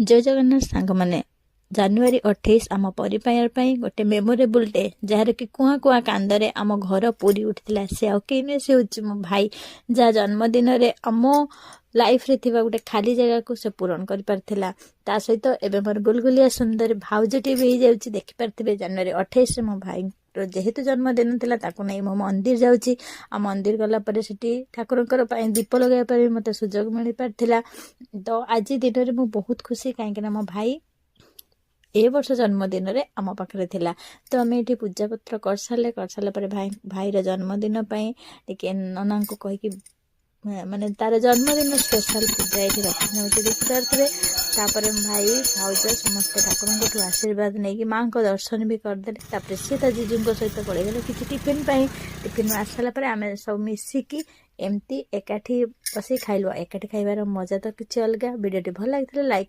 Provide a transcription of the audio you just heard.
जय जगन्नाथ सांग मैंने जानुरी 28 आम परिवार गोटे मेमोरेबल डे जार कि कुआ कुआ कांदरे आम घर पूरी उठिला से आने से हूँ मो भाई जहाँ जन्मदिन आम लाइफ रे थिबा गोटे खाली जगह को से पूरण कर पारथिला ता सहित एबे मोर गुलगुलिया सुंदर भाउजटी भी जाउची देखि पारथिबे जानुरी 28 रे मो भाई जेहेतु जन्मदिन थिला ताकू नहीं मो मंदिर जाउची आ मंदिर गला परे सिटी ठाकुरंकर पई दीप लगाय पारे मते सुजोग मिली पारथिला तो आज दिन रे मो बहुत खुशी काहे ना मो भाई ए वर्ष जन्मदिन रे आम पाखे थिला तो आम ये पूजा पत्र कर सारे पर भाईर जन्मदिन टे नना को कहीकि माने तार जन्मदिन स्पेशल पूजा ये रखी देखिपारे तापर भाई भाउज समस्त ठाकुर आशीर्वाद नहीं कि माँ को दर्शन भी करदे सी जीजू सहित पड़ेगा कि टिफिन टिफिन आसार आम सब मिसिकी एमती एकाठी बस खाइलु एकाठी खाइबार मजा तो किसी अलग वीडियो भल लगी लाइक